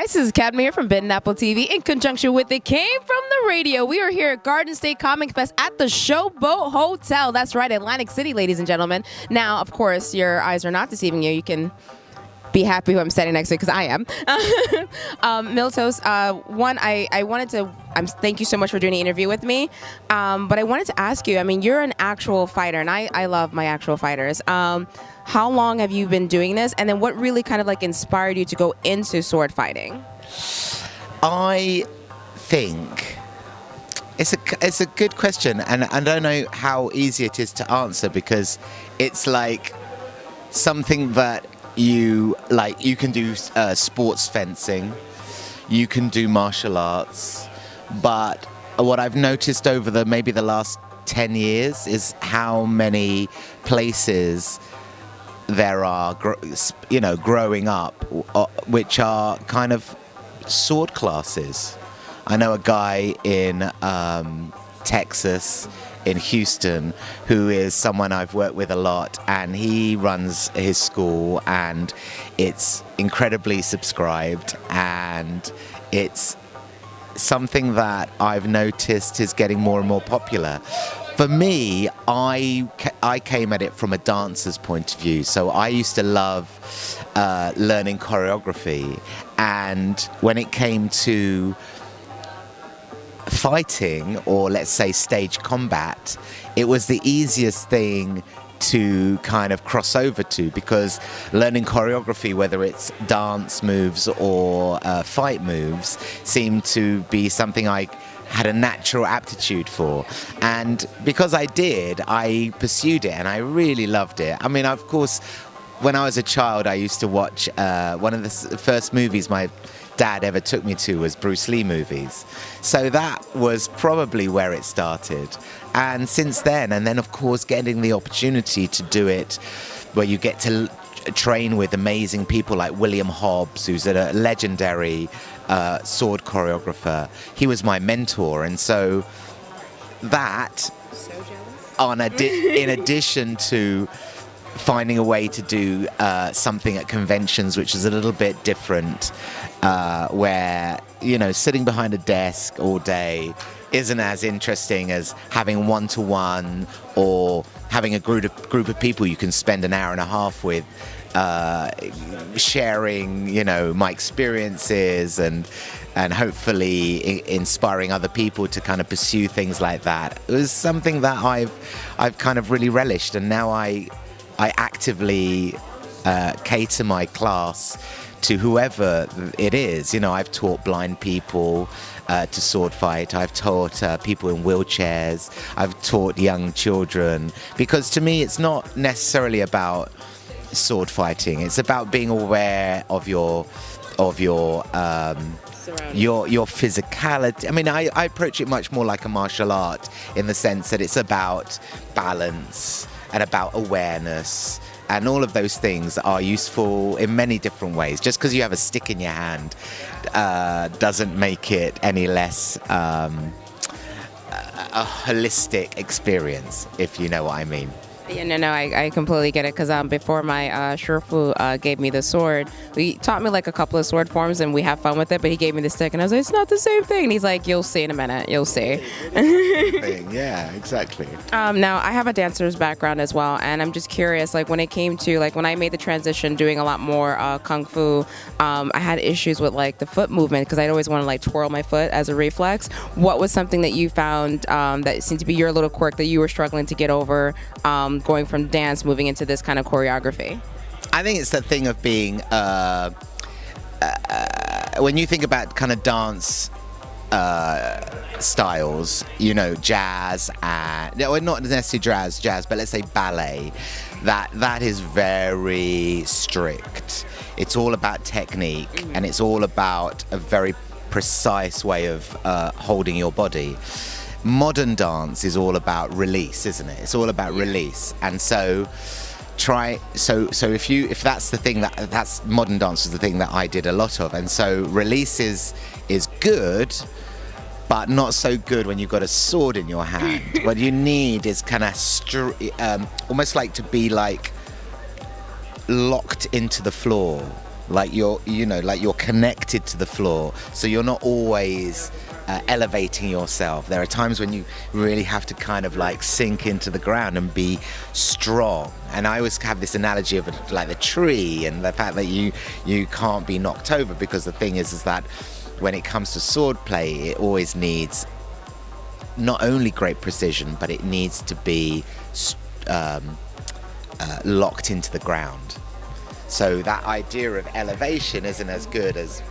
guys, this is Cadma here from Bitten Apple TV in conjunction with It Came From The Radio. We are here at Garden State Comic Fest at the Showboat Hotel. That's right, Atlantic City, ladies and gentlemen. Now, of course, your eyes are not deceiving you. You can be happy who I'm standing next to because I am. Miltos, I wanted to thank you so much for doing the interview with me. But I wanted to ask you, I mean, you're an actual fighter, and I love my actual fighters. How long have you been doing this? And then what really kind of like inspired you to go into sword fighting? I think it's a good question, and I don't know how easy it is to answer because it's like something that you can do sports fencing, you can do martial arts, but what I've noticed over maybe the last 10 years is how many places there are, growing up, which are kind of sword classes. I know a guy in Texas, in Houston, who is someone I've worked with a lot, and he runs his school, and it's incredibly subscribed, and it's something that I've noticed is getting more and more popular. For me, I came at it from a dancer's point of view. So I used to love learning choreography. And when it came to fighting, or let's say stage combat, it was the easiest thing to kind of cross over to, because learning choreography, whether it's dance moves or fight moves, seemed to be something I had a natural aptitude for. And because I did, I pursued it and I really loved it. I mean, of course, when I was a child, I used to watch one of the first movies my dad ever took me to was Bruce Lee movies. So that was probably where it started. And since then, and then of course getting the opportunity to do it where you get to train with amazing people like William Hobbs, who's a legendary sword choreographer. He was my mentor, and so that, in addition to finding a way to do something at conventions which is a little bit different, where sitting behind a desk all day isn't as interesting as having one-to-one or having a group of people you can spend an hour and a half with, sharing, my experiences and hopefully inspiring other people to kind of pursue things like that. It was something that I've kind of really relished, and now I actively cater my class to whoever it is. I've taught blind people to sword fight. I've taught people in wheelchairs. I've taught young children, because to me it's not necessarily about sword fighting. It's about being aware of your physicality. I mean, I approach it much more like a martial art, in the sense that it's about balance and about awareness, and all of those things are useful in many different ways. Just because you have a stick in your hand doesn't make it any less a holistic experience, if you know what I mean. Yeah, no, I completely get it, because before my Shifu gave me the sword, he taught me like a couple of sword forms and we have fun with it, but he gave me the stick and I was like, it's not the same thing. And he's like, you'll see in a minute, you'll see. Yeah, exactly. Now, I have a dancer's background as well, and I'm just curious, like when it came to, like when I made the transition doing a lot more Kung Fu, I had issues with like the foot movement, because I'd always want to like twirl my foot as a reflex. What was something that you found that seemed to be your little quirk that you were struggling to get over, going from dance moving into this kind of choreography? I think it's the thing of being when you think about kind of dance styles, jazz, and not necessarily jazz, but let's say ballet, that is very strict. It's all about technique, and it's all about a very precise way of holding your body. Modern dance is all about release, isn't it? It's all about release. And so if that's the thing that's modern dance is the thing that I did a lot of. And so release is good, but not so good when you've got a sword in your hand. What you need is kind of almost like to be like locked into the floor, like you're connected to the floor, so you're not always elevating yourself. There are times when you really have to kind of like sink into the ground and be strong. And I always have this analogy of it, like the tree, and the fact that you can't be knocked over, because the thing is that when it comes to sword play, it always needs not only great precision, but it needs to be locked into the ground. So that idea of elevation isn't as good as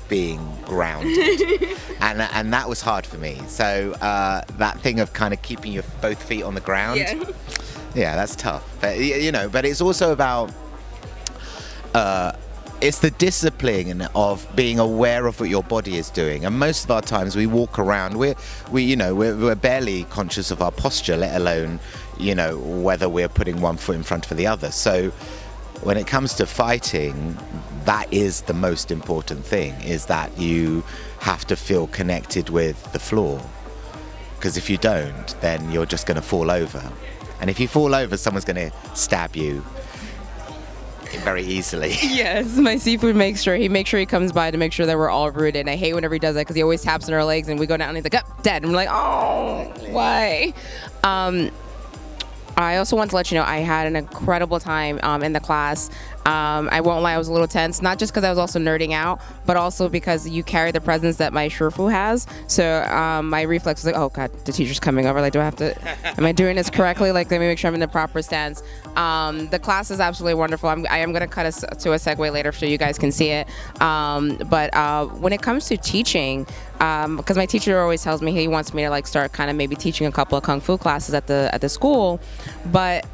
being grounded. and that was hard for me. So that thing of kind of keeping your both feet on the ground, yeah, that's tough. But but it's also about it's the discipline of being aware of what your body is doing. And most of our times we walk around, we're barely conscious of our posture, let alone whether we're putting one foot in front of the other. So when it comes to fighting, that is the most important thing, is that you have to feel connected with the floor. Because if you don't, then you're just going to fall over. And if you fall over, someone's going to stab you very easily. Yes, my seafood makes sure he comes by to make sure that we're all rooted. And I hate whenever he does that, because he always taps on our legs and we go down and he's like, oh, dead. And I'm like, oh, why? I also want to let you know I had an incredible time in the class. I won't lie, I was a little tense, not just because I was also nerding out, but also because you carry the presence that my Shurfu has. So my reflex was like, oh God, the teacher's coming over. Like, am I doing this correctly? Like, let me make sure I'm in the proper stance. The class is absolutely wonderful. I am going to cut us to a segue later so you guys can see it. But when it comes to teaching, because my teacher always tells me he wants me to like start kind of maybe teaching a couple of Kung Fu classes at the school, but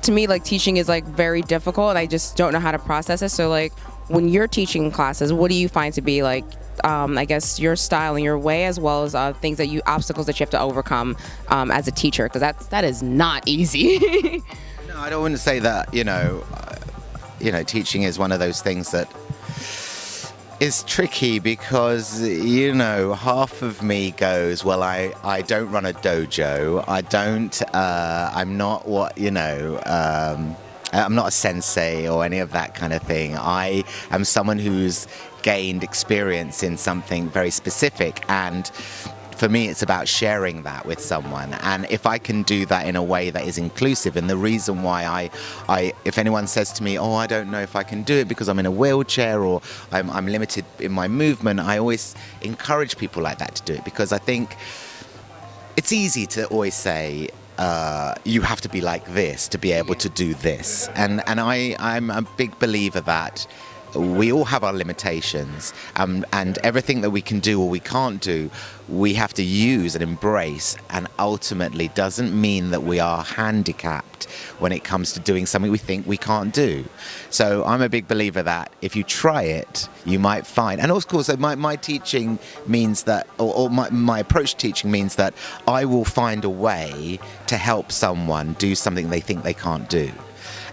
to me, like, teaching is like very difficult and I just don't know how to process it. So like, when you're teaching classes, what do you find to be like, I guess your style and your way, as well as obstacles that you have to overcome as a teacher? Because that is not easy. No, I don't want to say that, teaching is one of those things that is tricky, because half of me goes, well, I don't run a dojo, I'm not I'm not a sensei or any of that kind of thing. I am someone who's gained experience in something very specific, and for me, it's about sharing that with someone. And if I can do that in a way that is inclusive, and the reason why if anyone says to me, oh, I don't know if I can do it because I'm in a wheelchair or I'm limited in my movement, I always encourage people like that to do it, because I think it's easy to always say, you have to be like this to be able to do this. And I'm a big believer that we all have our limitations, and everything that we can do or we can't do, we have to use and embrace, and ultimately doesn't mean that we are handicapped when it comes to doing something we think we can't do. So I'm a big believer that if you try it, you might find, and of course my teaching means that, or my approach to teaching means that I will find a way to help someone do something they think they can't do.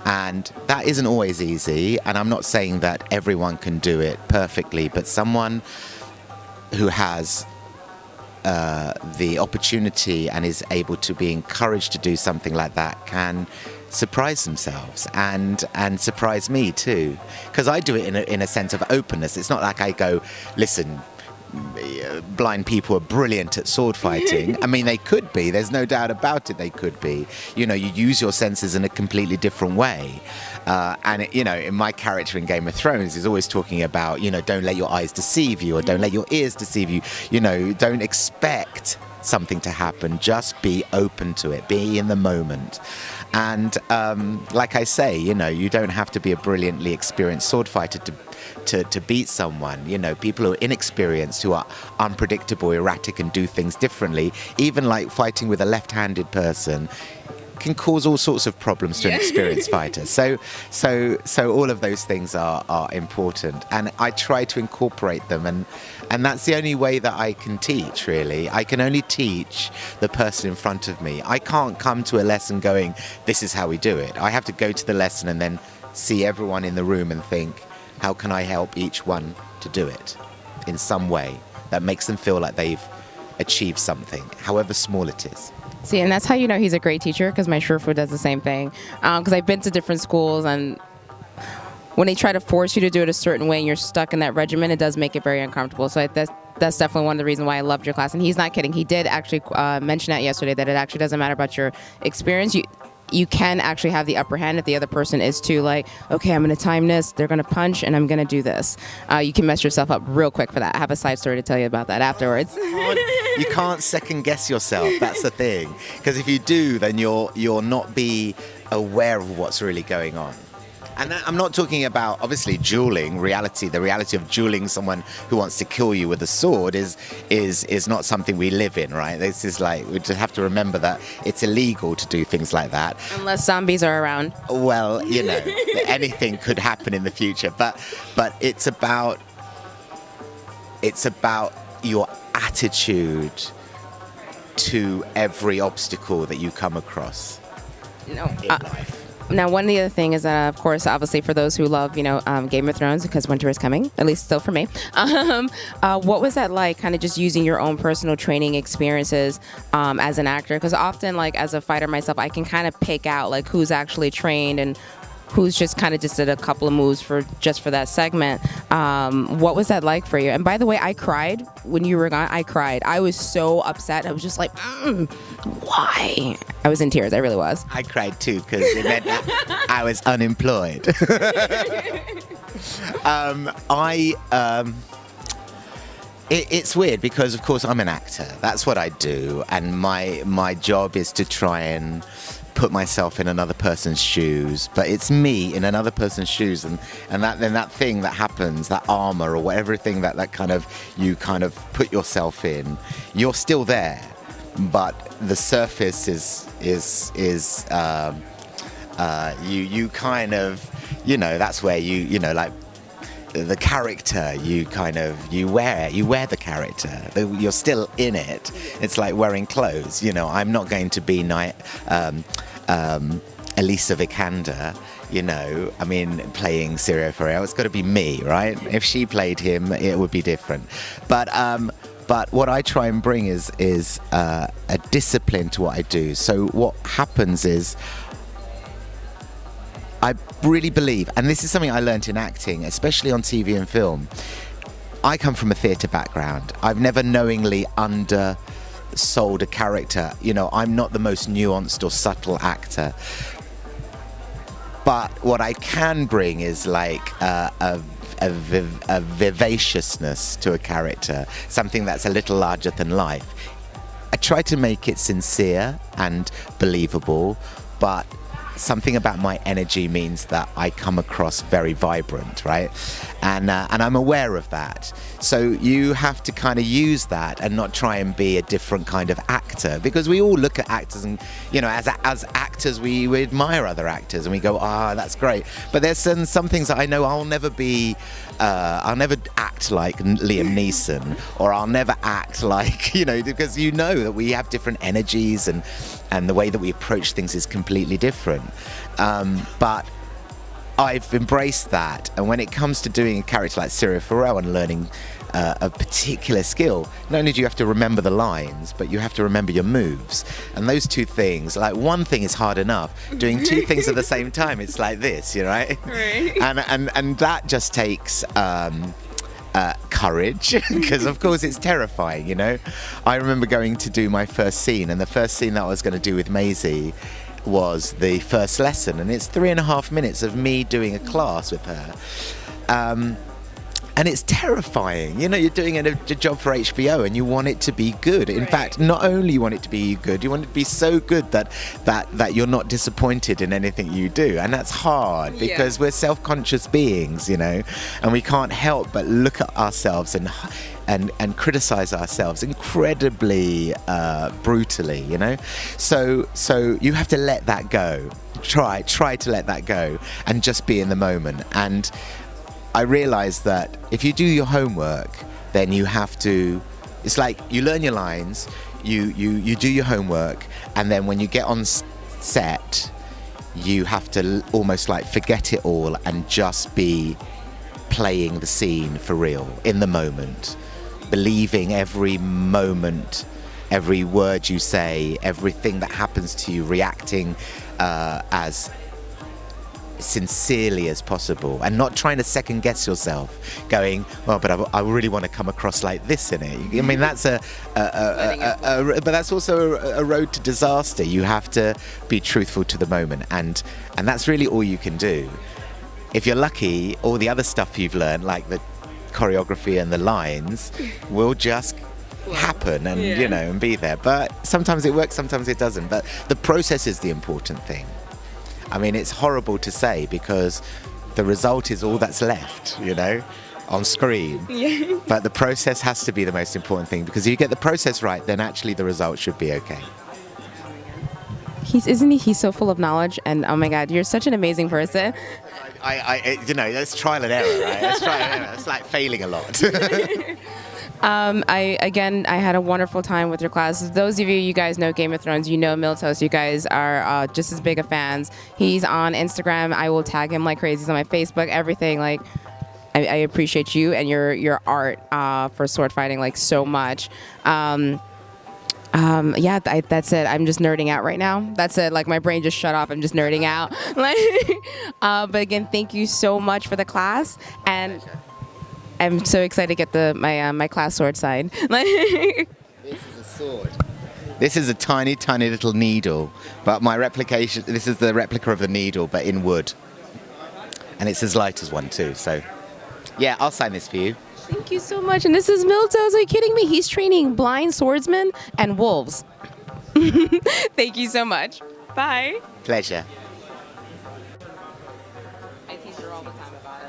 And that isn't always easy, and I'm not saying that everyone can do it perfectly, but someone who has the opportunity and is able to be encouraged to do something like that can surprise themselves and surprise me too, because I do it in a sense of openness. It's not like I go, listen, blind people are brilliant at sword fighting. I mean, they could be. There's no doubt about it. They could be. You use your senses in a completely different way. In my character in Game of Thrones, he's always talking about, don't let your eyes deceive you, or don't let your ears deceive you. Don't expect something to happen. Just be open to it. Be in the moment. And like I say, you don't have to be a brilliantly experienced sword fighter to beat someone. People who are inexperienced, who are unpredictable, erratic, and do things differently, even like fighting with a left-handed person, can cause all sorts of problems to an experienced fighter. So all of those things are important, and I try to incorporate them, and that's the only way that I can teach, really. I can only teach the person in front of me. I can't come to a lesson going, this is how we do it. I have to go to the lesson and then see everyone in the room and think, how can I help each one to do it in some way that makes them feel like they've achieved something, however small it is. See, and that's how you know he's a great teacher, because my Shurfu does the same thing. Because I've been to different schools, and when they try to force you to do it a certain way and you're stuck in that regimen, it does make it very uncomfortable. So that's definitely one of the reasons why I loved your class. And he's not kidding. He did actually mention that yesterday, that it actually doesn't matter about your experience. You can actually have the upper hand if the other person is too like, okay, I'm going to time this, they're going to punch, and I'm going to do this. You can mess yourself up real quick for that. I have a side story to tell you about that afterwards. You can't second guess yourself. That's the thing. Because if you do, then you'll not be aware of what's really going on. And I'm not talking about, obviously, dueling. The reality of dueling someone who wants to kill you with a sword is not something we live in, right? This is like, we just have to remember that it's illegal to do things like that. Unless zombies are around. Well, anything could happen in the future. But it's about your attitude to every obstacle that you come across in life. Now, one of the other things is that, of course, obviously for those who love, Game of Thrones, because winter is coming, at least still for me. What was that like, kind of just using your own personal training experiences as an actor? Because often, like, as a fighter myself, I can kind of pick out, like, who's actually trained and who's just kind of just did a couple of moves for that segment. What was that like for you? And by the way, I cried when you were gone. I cried. I was so upset. I was just like, why? I was in tears. I really was. I cried too because it meant that I was unemployed. It's weird because, of course, I'm an actor. That's what I do, and my job is to try and put myself in another person's shoes, but it's me in another person's shoes, and that thing that happens, that armor or whatever thing that kind of you kind of put yourself in, you're still there, but the surface is you kind of, that's where you like the character, you wear the character. You're still in it. It's like wearing clothes. I'm not going to be Elisa Vikander, playing Sirio Ferreira. It's got to be me, right? If she played him, it would be different. But what I try and bring is a discipline to what I do. So what happens is, I really believe, and this is something I learned in acting, especially on TV and film. I come from a theatre background. I've never knowingly undersold a character. I'm not the most nuanced or subtle actor. But what I can bring is like a vivaciousness to a character, something that's a little larger than life. I try to make it sincere and believable, but something about my energy means that I come across very vibrant, right? And I'm aware of that. So you have to kind of use that and not try and be a different kind of actor, because we all look at actors and, as actors, we admire other actors and we go, that's great. But there's some things that I know I'll never act like Liam Neeson, or I'll never act like, because that we have different energies and the way that we approach things is completely different. But I've embraced that, and when it comes to doing a character like Sirio Ferreira and learning a particular skill, not only do you have to remember the lines, but you have to remember your moves. And those two things, like one thing is hard enough, doing two things at the same time, it's like this, right? Right. And that just takes courage, because of course it's terrifying, I remember going to do my first scene, and the first scene that I was going to do with Maisie was the first lesson, and it's 3.5 minutes of me doing a class with her. And it's terrifying. You're doing a job for HBO and you want it to be good. In fact, not only you want it to be good, you want it to be so good that you're not disappointed in anything you do. And that's hard because we're self-conscious beings, and we can't help but look at ourselves and criticize ourselves incredibly brutally, So you have to let that go. Try to let that go and just be in the moment. And I realized that if you do your homework, then you have to, it's like you learn your lines, you do your homework, and then when you get on set, you have to almost like forget it all and just be playing the scene for real, in the moment, believing every moment, every word you say, everything that happens to you, reacting as sincerely as possible, and not trying to second guess yourself, going, well, but I really want to come across like this in it. I mean, that's but that's also a road to disaster. You have to be truthful to the moment, and that's really all you can do. If you're lucky, all the other stuff you've learned, like the choreography and the lines, will just happen and and be there. But sometimes it works, sometimes it doesn't. But the process is the important thing. I mean, it's horrible to say because the result is all that's left, on screen. Yeah. But the process has to be the most important thing, because if you get the process right, then actually the result should be okay. He's so full of knowledge, and oh my God, you're such an amazing person. That's trial and error, right? That's trial and error. It's like failing a lot. I had a wonderful time with your class. Those of you guys know Game of Thrones, you know Miltos. You guys are just as big of fans. He's on Instagram. I will tag him like crazy. He's on my Facebook, everything. Like, I appreciate you and your art for sword fighting like so much. That's it. I'm just nerding out right now. That's it. Like, my brain just shut off. I'm just nerding out. But again, thank you so much for the class, and I'm so excited to get my class sword signed. This is a sword. This is a tiny, tiny little needle, but this is the replica of the needle, but in wood. And it's as light as one too, so yeah, I'll sign this for you. Thank you so much. And this is Miltos. Are you kidding me? He's training blind swordsmen and wolves. Thank you so much. Bye. Pleasure. I teach her all the time about it.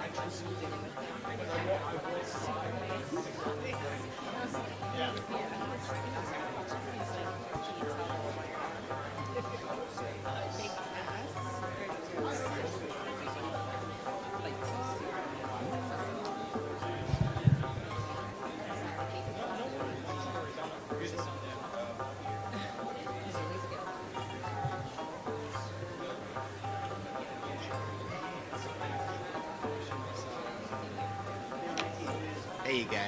There you go.